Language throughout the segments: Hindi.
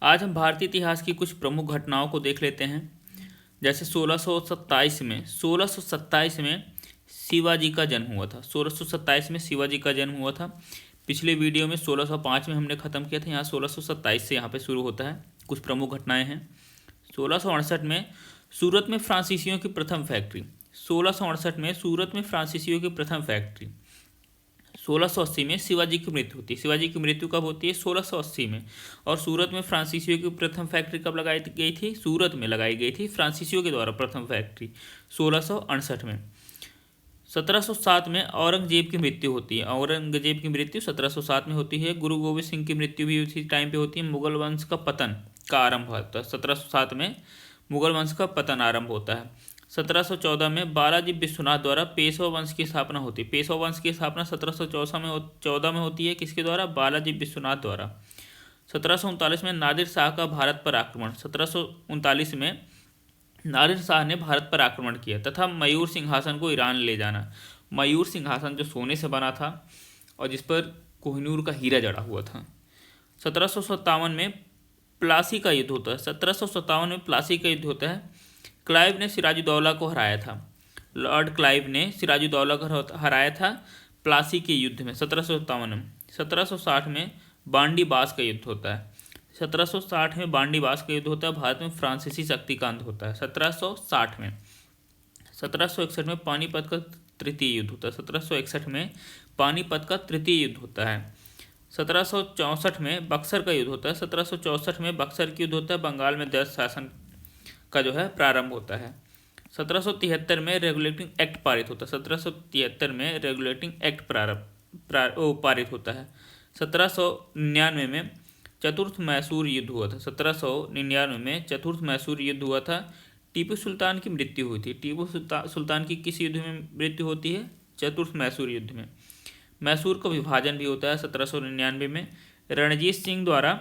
आज हम भारतीय इतिहास की कुछ प्रमुख घटनाओं को देख लेते हैं। जैसे 1627 में शिवाजी का जन्म हुआ था। 1627 में शिवाजी का जन्म हुआ था। पिछले वीडियो में 1605 में हमने ख़त्म किया था। यहाँ 1627 से यहाँ पे शुरू होता है। कुछ प्रमुख घटनाएं हैं। 1668 में सूरत में फ्रांसीसियों की प्रथम फैक्ट्री। 1668 में सूरत में फ्रांसीसियों की प्रथम फैक्ट्री। 1680 में शिवाजी की मृत्यु होती है। शिवाजी की मृत्यु कब होती है? 1680 में। और सूरत में फ्रांसीसियों की प्रथम फैक्ट्री कब लगाई गई थी? सूरत में लगाई गई थी फ्रांसीसियों के द्वारा प्रथम फैक्ट्री 1668 में। 1707 में औरंगजेब की मृत्यु होती है। औरंगजेब की मृत्यु 1707 में होती है। गुरु गोविंद सिंह की मृत्यु भी उसी टाइम पे होती है। मुगल वंश का पतन का आरंभ होता है। 1707 में मुगल वंश का पतन आरंभ होता है। 1714 में बालाजी विश्वनाथ द्वारा पेशवा वंश की स्थापना होती है। पेशवा वंश की स्थापना 1714 में होती है। किसके द्वारा? बालाजी विश्वनाथ द्वारा। 1739 में नादिर शाह का भारत पर आक्रमण। 1739 में नादिर शाह ने भारत पर आक्रमण किया तथा मयूर सिंहासन को ईरान ले जाना। मयूर सिंहासन जो सोने से बना था और जिस पर कोहिनूर का हीरा जड़ा हुआ था। 1757 में प्लासी का युद्ध होता है। 1757 में प्लासी का युद्ध होता है। क्लाइव ने सिराजुद्दौला को हराया था। लॉर्ड क्लाइव ने सिराजुद्दौला को हराया था प्लासी के युद्ध में 1757 में। 1760 में बांडी बास का युद्ध होता है। 1760 में बांडी बास का युद्ध होता है। भारत में फ्रांसीसी शक्ति का अंत होता है 1760 में। 1761 में पानीपत का तृतीय युद्ध होता है। 1761 में पानीपत का तृतीय युद्ध होता है। 1764 में बक्सर का युद्ध होता है। 1764 में बक्सर का युद्ध होता है। बंगाल में दस शासन का जो है प्रारंभ होता है। 1773 में रेगुलेटिंग एक्ट पारित होता है। 1773 में रेगुलेटिंग एक्ट पारित होता है। 1799 में चतुर्थ मैसूर युद्ध हुआ था। 1799 में चतुर्थ मैसूर युद्ध हुआ था। टीपू सुल्तान की मृत्यु हुई थी। टीपू सुल्तान की किस युद्ध में मृत्यु होती है? चतुर्थ मैसूर युद्ध में। मैसूर का विभाजन भी होता है 1799 में। रणजीत सिंह द्वारा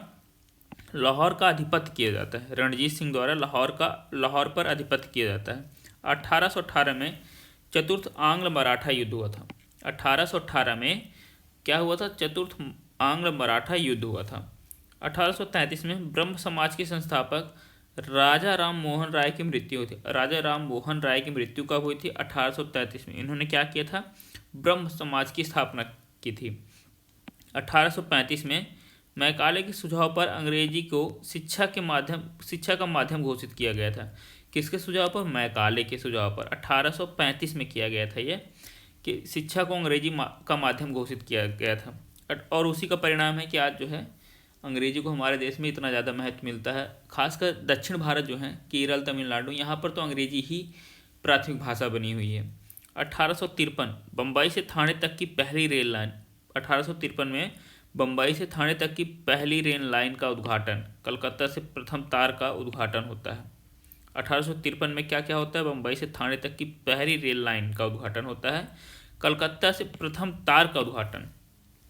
लाहौर का आधिपत्य किया जाता है। रणजीत सिंह द्वारा लाहौर पर आधिपत्य किया जाता है। 1818 में चतुर्थ आंग्ल मराठा युद्ध हुआ था। 1818 में क्या हुआ था? चतुर्थ आंग्ल मराठा युद्ध हुआ था। 1833 में ब्रह्म समाज के संस्थापक राजा राम मोहन राय की मृत्यु हुई थी। राजा राम मोहन राय की मृत्यु कब हुई थी? 1833 में। इन्होंने क्या किया था? ब्रह्म समाज की स्थापना की थी। 1835 में मैकाले के सुझाव पर अंग्रेजी को शिक्षा का माध्यम घोषित किया गया था। किसके सुझाव पर? मैकाले के सुझाव पर 1835 में किया गया था ये कि शिक्षा को अंग्रेजी का माध्यम घोषित किया गया था। और उसी का परिणाम है कि आज जो है अंग्रेजी को हमारे देश में इतना ज़्यादा महत्व मिलता है। खासकर दक्षिण भारत जो है, केरल, तमिलनाडु, यहाँ पर तो अंग्रेजी ही प्राथमिक भाषा बनी हुई है। 1853 बम्बई से थाने तक की पहली रेल लाइन। 1853 में बम्बई से थाने तक की पहली रेल लाइन का उद्घाटन। कलकत्ता से प्रथम तार का उद्घाटन होता है। 1853 में क्या क्या होता है? बम्बई से थाने तक की पहली रेल लाइन का उद्घाटन होता है। कलकत्ता से प्रथम तार का उद्घाटन।